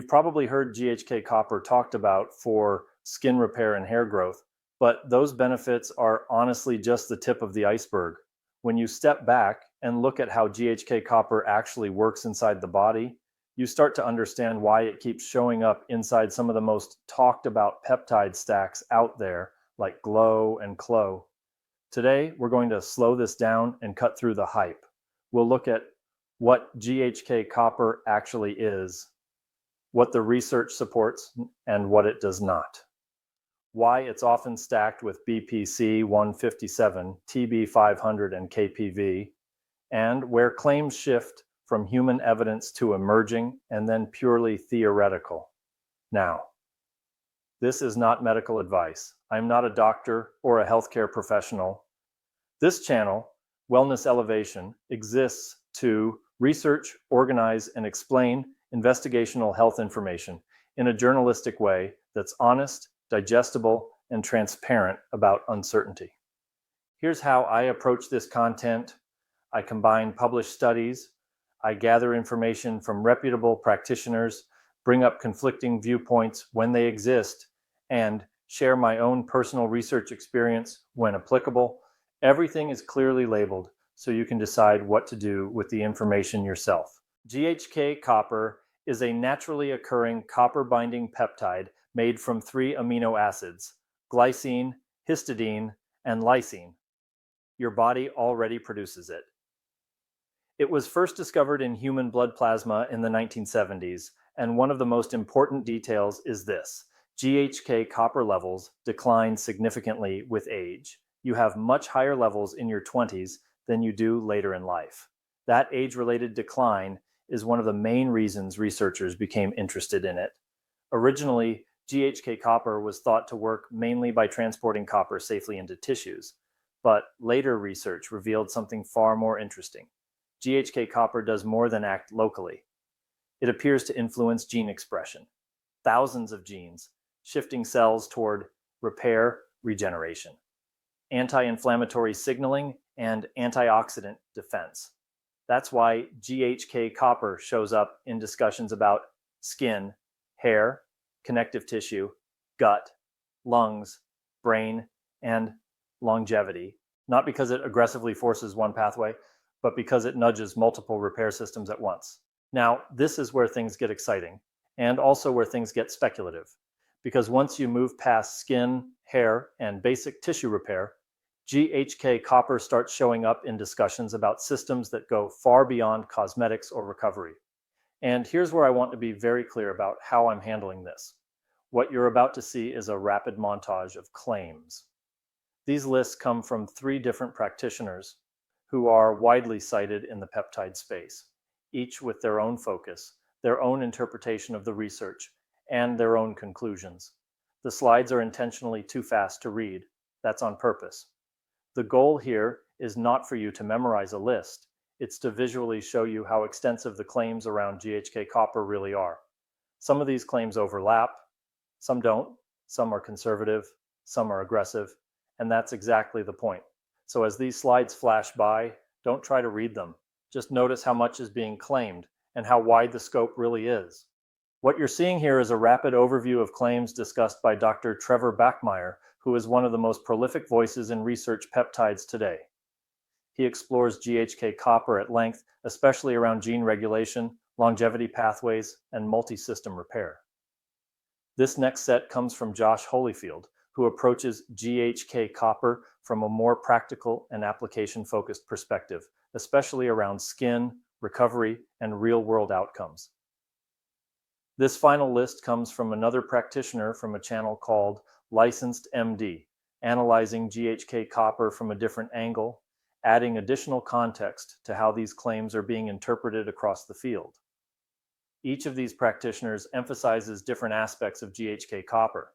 You've probably heard GHK-Copper talked about for skin repair and hair growth, but those benefits are honestly just the tip of the iceberg. When you step back and look at how GHK-Copper actually works inside the body, you start to understand why it keeps showing up inside some of the most talked about peptide stacks out there, like KLOW and KLOW. Today, we're going to slow this down and cut through the hype. We'll look at what GHK-Copper actually is, what the research supports, and what it does not. Why it's often stacked with BPC 157, TB 500, and KPV, and where claims shift from human evidence to emerging and then purely theoretical. Now, this is not medical advice. I'm not a doctor or a healthcare professional. This channel, Wellness Elevation, exists to research, organize, and explain investigational health information in a journalistic way that's honest, digestible, and transparent about uncertainty. Here's how I approach this content. I combine published studies, I gather information from reputable practitioners, bring up conflicting viewpoints when they exist, and share my own personal research experience when applicable. Everything is clearly labeled so you can decide what to do with the information yourself. GHK-Copper is a naturally occurring copper-binding peptide made from 3 amino acids, glycine, histidine, and lysine. Your body already produces it. It was first discovered in human blood plasma in the 1970s, and one of the most important details is this: GHK-Copper levels decline significantly with age. You have much higher levels in your 20s than you do later in life. That age-related decline is one of the main reasons researchers became interested in it. Originally, GHK-Copper was thought to work mainly by transporting copper safely into tissues, but later research revealed something far more interesting. GHK-Copper does more than act locally. It appears to influence gene expression. Thousands of genes, shifting cells toward repair, regeneration, anti-inflammatory signaling, and antioxidant defense. That's why GHK-Copper shows up in discussions about skin, hair, connective tissue, gut, lungs, brain, and longevity, not because it aggressively forces one pathway, but because it nudges multiple repair systems at once. Now, this is where things get exciting, and also where things get speculative, because once you move past skin, hair, and basic tissue repair, GHK-Copper starts showing up in discussions about systems that go far beyond cosmetics or recovery. And here's where I want to be very clear about how I'm handling this. What you're about to see is a rapid montage of claims. These lists come from 3 different practitioners who are widely cited in the peptide space, each with their own focus, their own interpretation of the research, and their own conclusions. The slides are intentionally too fast to read. That's on purpose. The goal here is not for you to memorize a list. It's to visually show you how extensive the claims around GHK-Copper really are. Some of these claims overlap, some don't, some are conservative, some are aggressive, and that's exactly the point. So as these slides flash by, don't try to read them. Just notice how much is being claimed and how wide the scope really is. What you're seeing here is a rapid overview of claims discussed by Dr. Trevor Bachmeyer, who is one of the most prolific voices in research peptides today. He explores GHK-Copper at length, especially around gene regulation, longevity pathways, and multi-system repair. This next set comes from Josh Holyfield, who approaches GHK-Copper from a more practical and application-focused perspective, especially around skin, recovery, and real-world outcomes. This final list comes from another practitioner from a channel called Licensed MD, analyzing GHK-Copper from a different angle, adding additional context to how these claims are being interpreted across the field. Each of these practitioners emphasizes different aspects of GHK-Copper.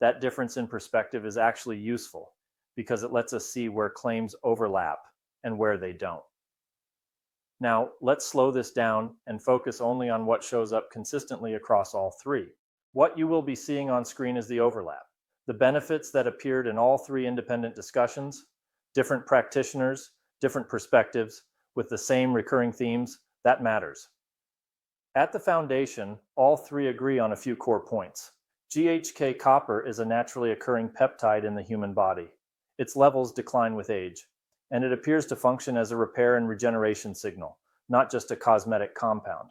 That difference in perspective is actually useful because it lets us see where claims overlap and where they don't. Now, let's slow this down and focus only on what shows up consistently across all 3. What you will be seeing on screen is the overlap. The benefits that appeared in all 3 independent discussions, different practitioners, different perspectives, with the same recurring themes, that matters. At the foundation, all three agree on a few core points. GHK-copper is a naturally occurring peptide in the human body. Its levels decline with age, and it appears to function as a repair and regeneration signal, not just a cosmetic compound.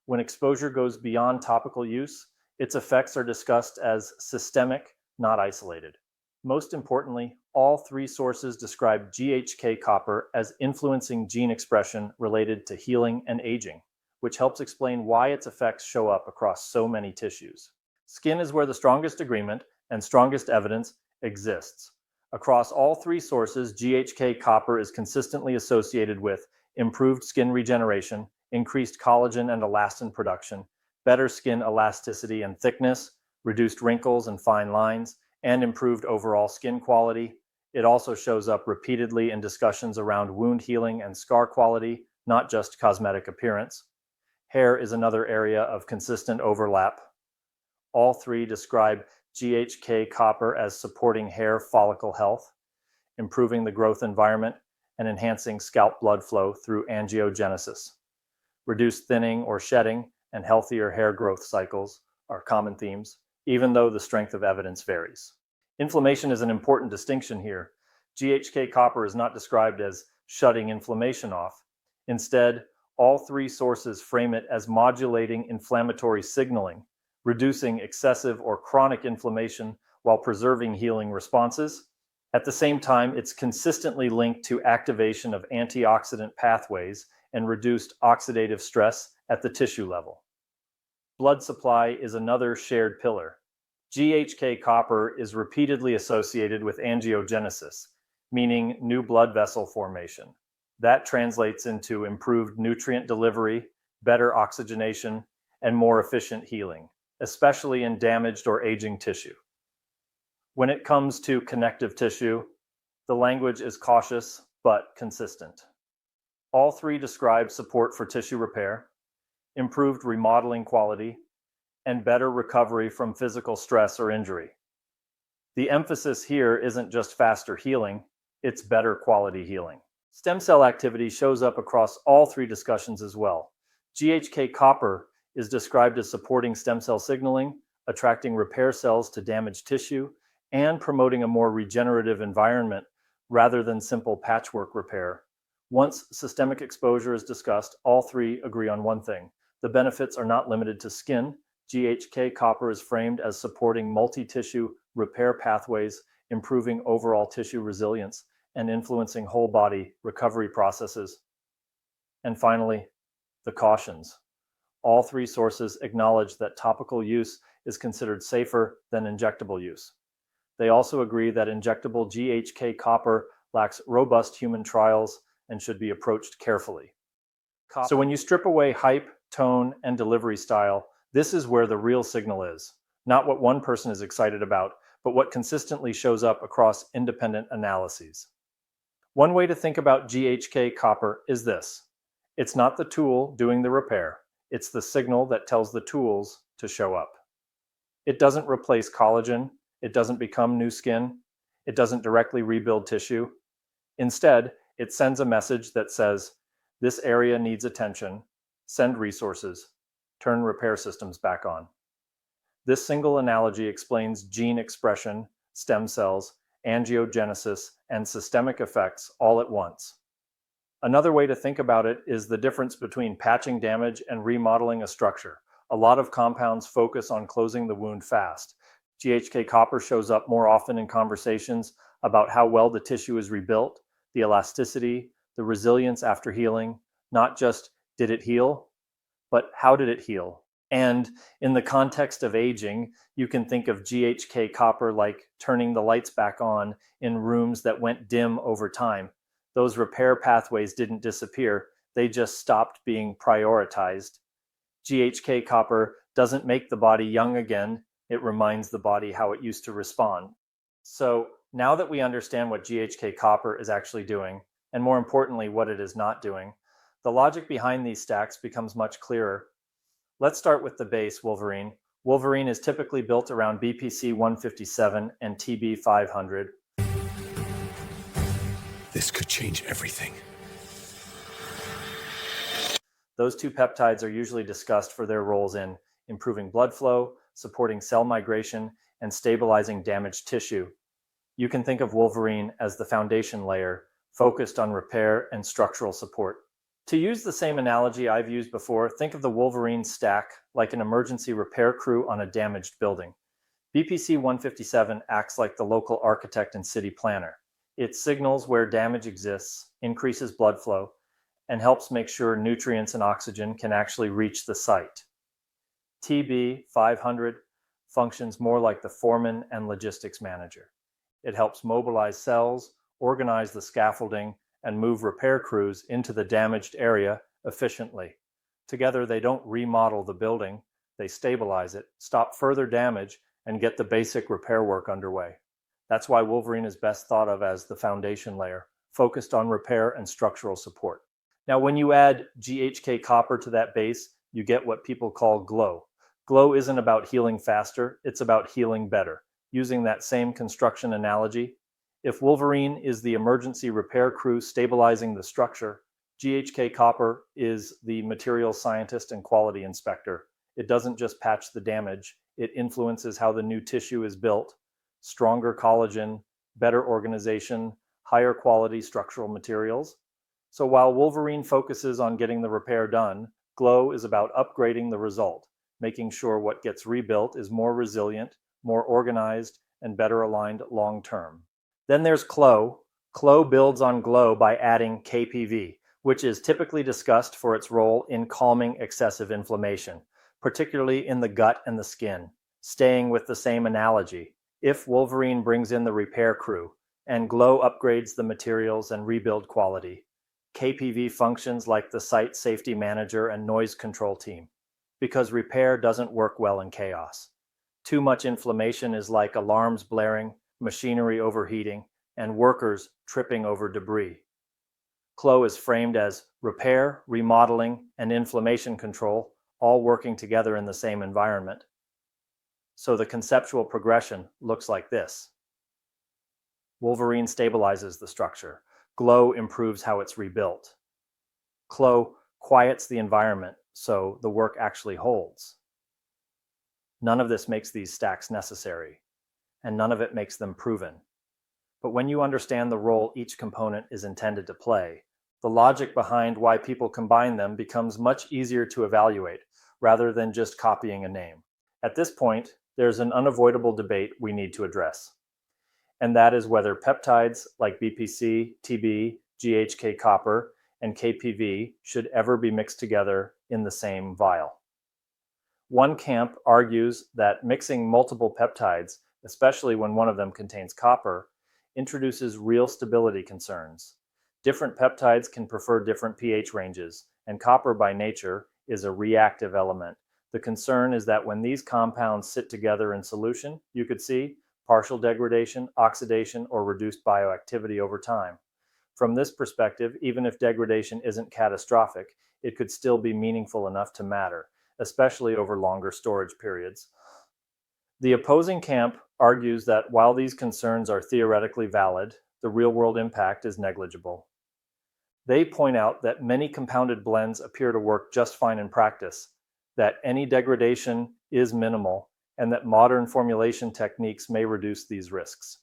When exposure goes beyond topical use, its effects are discussed as systemic, not isolated. Most importantly, all three sources describe GHK-copper as influencing gene expression related to healing and aging, which helps explain why its effects show up across so many tissues. Skin is where the strongest agreement and strongest evidence exists. Across all three sources, GHK-copper is consistently associated with improved skin regeneration, increased collagen and elastin production, better skin elasticity and thickness, reduced wrinkles and fine lines, and improved overall skin quality. It also shows up repeatedly in discussions around wound healing and scar quality, not just cosmetic appearance. Hair is another area of consistent overlap. All three describe GHK-copper as supporting hair follicle health, improving the growth environment, and enhancing scalp blood flow through angiogenesis. Reduced thinning or shedding and healthier hair growth cycles are common themes, even though the strength of evidence varies. Inflammation is an important distinction here. GHK-copper is not described as shutting inflammation off. Instead, all three sources frame it as modulating inflammatory signaling, reducing excessive or chronic inflammation while preserving healing responses. At the same time, it's consistently linked to activation of antioxidant pathways and reduced oxidative stress at the tissue level. Blood supply is another shared pillar. GHK-copper is repeatedly associated with angiogenesis, meaning new blood vessel formation. That translates into improved nutrient delivery, better oxygenation, and more efficient healing, especially in damaged or aging tissue. When it comes to connective tissue, the language is cautious but consistent. All three describe support for tissue repair, improved remodeling quality, and better recovery from physical stress or injury. The emphasis here isn't just faster healing, it's better quality healing. Stem cell activity shows up across all three discussions as well. GHK-copper is described as supporting stem cell signaling, attracting repair cells to damaged tissue, and promoting a more regenerative environment rather than simple patchwork repair. Once systemic exposure is discussed, all three agree on one thing. The benefits are not limited to skin. GHK-copper is framed as supporting multi-tissue repair pathways, improving overall tissue resilience, and influencing whole body recovery processes. And finally, the cautions. All three sources acknowledge that topical use is considered safer than injectable use. They also agree that injectable GHK-copper lacks robust human trials and should be approached carefully. So when you strip away hype, tone, and delivery style, this is where the real signal is. Not what one person is excited about, but what consistently shows up across independent analyses. One way to think about GHK-copper is this. It's not the tool doing the repair. It's the signal that tells the tools to show up. It doesn't replace collagen. It doesn't become new skin. It doesn't directly rebuild tissue. Instead, it sends a message that says, this area needs attention, send resources, turn repair systems back on. This single analogy explains gene expression, stem cells, angiogenesis, and systemic effects all at once. Another way to think about it is the difference between patching damage and remodeling a structure. A lot of compounds focus on closing the wound fast. GHK-copper shows up more often in conversations about how well the tissue is rebuilt, the elasticity, the resilience after healing, not just did it heal, but how did it heal? And in the context of aging, you can think of GHK-copper like turning the lights back on in rooms that went dim over time. Those repair pathways didn't disappear, they just stopped being prioritized. GHK-copper doesn't make the body young again, it reminds the body how it used to respond. So now that we understand what GHK-copper is actually doing, and more importantly, what it is not doing, the logic behind these stacks becomes much clearer. Let's start with the base, Wolverine. Wolverine is typically built around BPC 157 and TB 500. This could change everything. Those two peptides are usually discussed for their roles in improving blood flow, supporting cell migration, and stabilizing damaged tissue. You can think of Wolverine as the foundation layer, focused on repair and structural support. To use the same analogy I've used before, think of the Wolverine stack like an emergency repair crew on a damaged building. BPC 157 acts like the local architect and city planner. It signals where damage exists, increases blood flow, and helps make sure nutrients and oxygen can actually reach the site. TB 500 functions more like the foreman and logistics manager. It helps mobilize cells, organize the scaffolding, and move repair crews into the damaged area efficiently. Together, they don't remodel the building, they stabilize it, stop further damage, and get the basic repair work underway. That's why Wolverine is best thought of as the foundation layer, focused on repair and structural support. Now, when you add GHK-Copper to that base, you get what people call GLOW. GLOW isn't about healing faster, it's about healing better. Using that same construction analogy, if Wolverine is the emergency repair crew stabilizing the structure, GHK-Copper is the material scientist and quality inspector. It doesn't just patch the damage, it influences how the new tissue is built, stronger collagen, better organization, higher quality structural materials. So while Wolverine focuses on getting the repair done, GLOW is about upgrading the result, making sure what gets rebuilt is more resilient, more organized, and better aligned long term. Then there's KLOW. KLOW builds on GLOW by adding KPV, which is typically discussed for its role in calming excessive inflammation, particularly in the gut and the skin. Staying with the same analogy, if Wolverine brings in the repair crew and GLOW upgrades the materials and rebuild quality, KPV functions like the site safety manager and noise control team, because repair doesn't work well in chaos. Too much inflammation is like alarms blaring, machinery overheating, and workers tripping over debris. KLOW is framed as repair, remodeling, and inflammation control, all working together in the same environment. So the conceptual progression looks like this. Wolverine stabilizes the structure. GLOW improves how it's rebuilt. KLOW quiets the environment so the work actually holds. None of this makes these stacks necessary, and none of it makes them proven. But when you understand the role each component is intended to play, the logic behind why people combine them becomes much easier to evaluate, rather than just copying a name. At this point, there's an unavoidable debate we need to address, and that is whether peptides like BPC, TB, GHK-Copper, and KPV should ever be mixed together in the same vial. One camp argues that mixing multiple peptides, especially when one of them contains copper, introduces real stability concerns. Different peptides can prefer different pH ranges, and copper by nature is a reactive element. The concern is that when these compounds sit together in solution, you could see partial degradation, oxidation, or reduced bioactivity over time. From this perspective, even if degradation isn't catastrophic, it could still be meaningful enough to matter, especially over longer storage periods. The opposing camp argues that while these concerns are theoretically valid, the real-world impact is negligible. They point out that many compounded blends appear to work just fine in practice, that any degradation is minimal, and that modern formulation techniques may reduce these risks.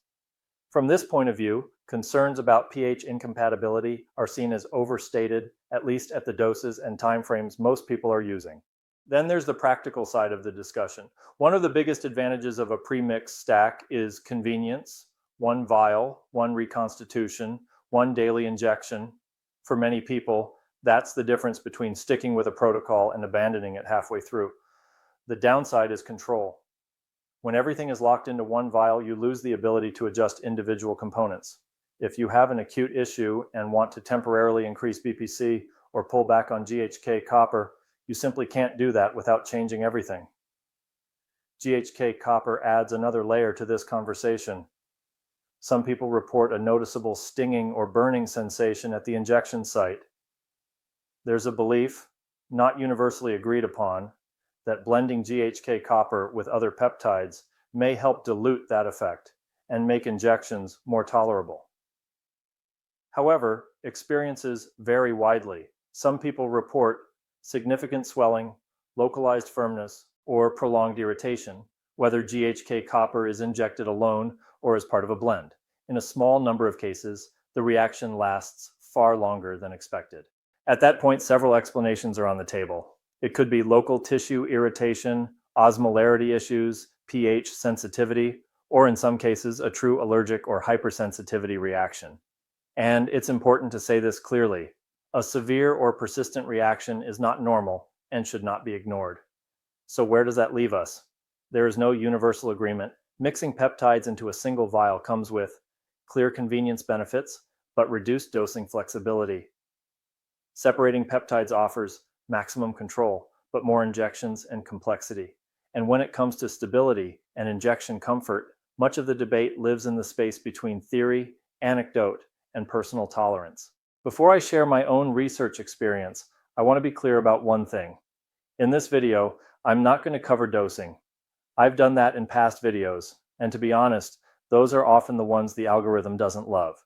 From this point of view, concerns about pH incompatibility are seen as overstated, at least at the doses and timeframes most people are using. Then there's the practical side of the discussion. One of the biggest advantages of a premix stack is convenience. One vial, one reconstitution, one daily injection. For many people, that's the difference between sticking with a protocol and abandoning it halfway through. The downside is control. When everything is locked into one vial, you lose the ability to adjust individual components. If you have an acute issue and want to temporarily increase BPC or pull back on GHK-Copper, you simply can't do that without changing everything. GHK-Copper adds another layer to this conversation. Some people report a noticeable stinging or burning sensation at the injection site. There's a belief, not universally agreed upon, that blending GHK-Copper with other peptides may help dilute that effect and make injections more tolerable. However, experiences vary widely. Some people report significant swelling, localized firmness, or prolonged irritation, whether GHK-Copper is injected alone or as part of a blend. In a small number of cases, the reaction lasts far longer than expected. At that point, several explanations are on the table. It could be local tissue irritation, osmolarity issues, pH sensitivity, or in some cases, a true allergic or hypersensitivity reaction. And it's important to say this clearly. A severe or persistent reaction is not normal and should not be ignored. So where does that leave us? There is no universal agreement. Mixing peptides into a single vial comes with clear convenience benefits, but reduced dosing flexibility. Separating peptides offers maximum control, but more injections and complexity. And when it comes to stability and injection comfort, much of the debate lives in the space between theory, anecdote, and personal tolerance. Before I share my own research experience, I want to be clear about one thing. In this video, I'm not going to cover dosing. I've done that in past videos, and to be honest, those are often the ones the algorithm doesn't love.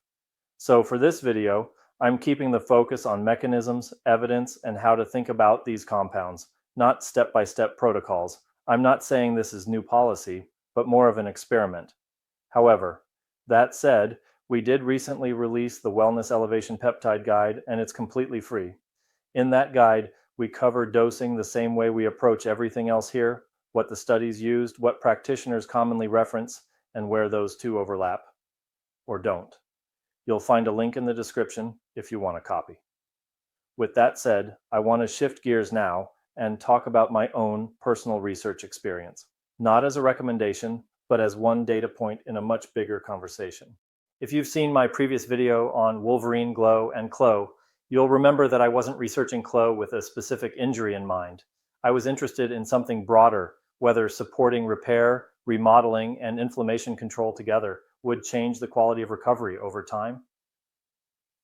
So for this video, I'm keeping the focus on mechanisms, evidence, and how to think about these compounds, not step-by-step protocols. I'm not saying this is new policy, but more of an experiment. However, that said, we did recently release the Wellness Elevation Peptide Guide, and it's completely free. In that guide, we cover dosing the same way we approach everything else here, what the studies used, what practitioners commonly reference, and where those two overlap, or don't. You'll find a link in the description if you want a copy. With that said, I want to shift gears now and talk about my own personal research experience, not as a recommendation, but as one data point in a much bigger conversation. If you've seen my previous video on Wolverine, GLOW, and KLOW, you'll remember that I wasn't researching KLOW with a specific injury in mind. I was interested in something broader, whether supporting repair, remodeling, and inflammation control together would change the quality of recovery over time.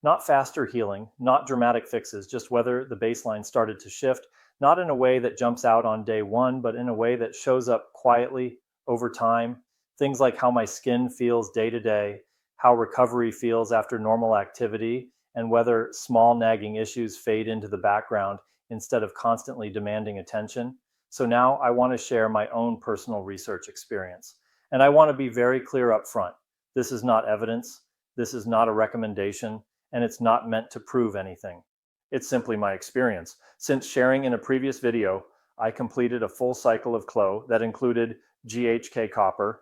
Not faster healing, not dramatic fixes, just whether the baseline started to shift, not in a way that jumps out on day one, but in a way that shows up quietly over time. Things like how my skin feels day to day, how recovery feels after normal activity, and whether small nagging issues fade into the background instead of constantly demanding attention. So now I want to share my own personal research experience. And I want to be very clear up front. This is not evidence, this is not a recommendation, and it's not meant to prove anything. It's simply my experience. Since sharing in a previous video, I completed a full cycle of KLOW that included GHK-Copper,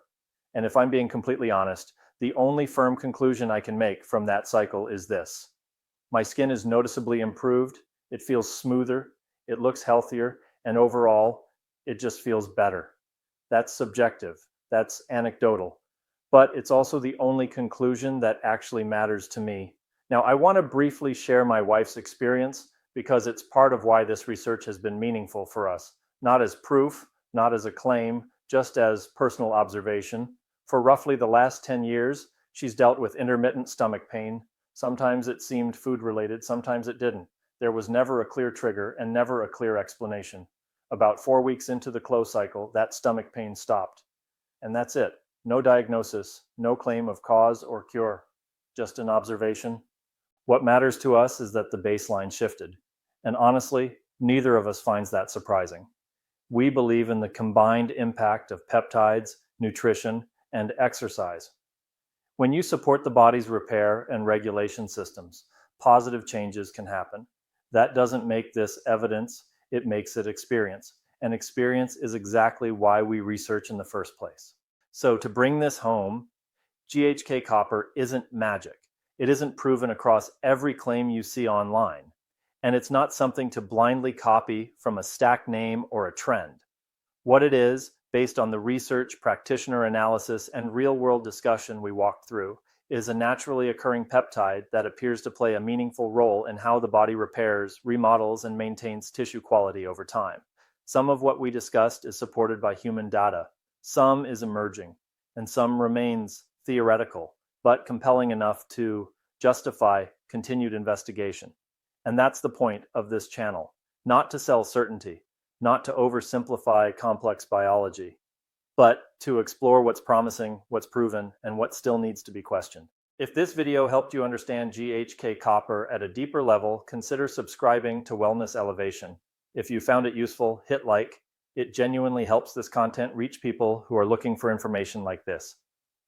and if I'm being completely honest, the only firm conclusion I can make from that cycle is this. My skin is noticeably improved, it feels smoother, it looks healthier, and overall, it just feels better. That's subjective, that's anecdotal, but it's also the only conclusion that actually matters to me. Now, I want to briefly share my wife's experience because it's part of why this research has been meaningful for us, not as proof, not as a claim, just as personal observation. For roughly the last 10 years, she's dealt with intermittent stomach pain. Sometimes it seemed food-related, sometimes it didn't. There was never a clear trigger and never a clear explanation. About 4 weeks into the KLOW cycle, that stomach pain stopped. And that's it. No diagnosis, no claim of cause or cure, just an observation. What matters to us is that the baseline shifted. And honestly, neither of us finds that surprising. We believe in the combined impact of peptides, nutrition, and exercise. When you support the body's repair and regulation systems, positive changes can happen. That doesn't make this evidence, it makes it experience. And experience is exactly why we research in the first place. So to bring this home, GHK-Copper isn't magic. It isn't proven across every claim you see online. And it's not something to blindly copy from a stack name or a trend. What it is, based on the research, practitioner analysis, and real-world discussion we walked through, is a naturally occurring peptide that appears to play a meaningful role in how the body repairs, remodels, and maintains tissue quality over time. Some of what we discussed is supported by human data. Some is emerging, and some remains theoretical, but compelling enough to justify continued investigation. And that's the point of this channel, not to sell certainty, not to oversimplify complex biology, but to explore what's promising, what's proven, and what still needs to be questioned. If this video helped you understand GHK-Copper at a deeper level, consider subscribing to Wellness Elevation. If you found it useful, hit like. It genuinely helps this content reach people who are looking for information like this.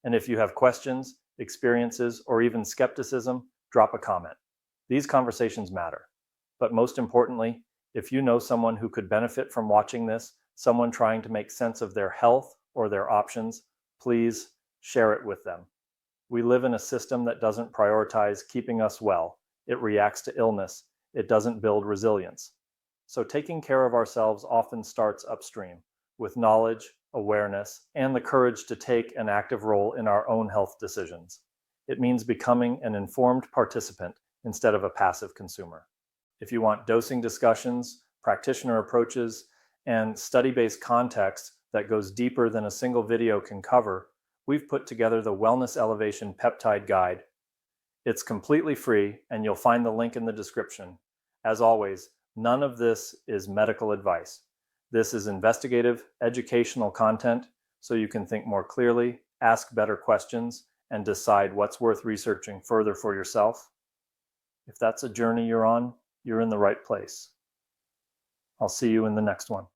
And if you have questions, experiences, or even skepticism, drop a comment. These conversations matter. But most importantly, if you know someone who could benefit from watching this, someone trying to make sense of their health or their options, please share it with them. We live in a system that doesn't prioritize keeping us well. It reacts to illness. It doesn't build resilience. So taking care of ourselves often starts upstream, with knowledge, awareness, and the courage to take an active role in our own health decisions. It means becoming an informed participant instead of a passive consumer. If you want dosing discussions, practitioner approaches, and study-based context that goes deeper than a single video can cover, we've put together the Wellness Elevation Peptide Guide. It's completely free, and you'll find the link in the description. As always, none of this is medical advice. This is investigative, educational content, so you can think more clearly, ask better questions, and decide what's worth researching further for yourself. If that's a journey you're on, you're in the right place. I'll see you in the next one.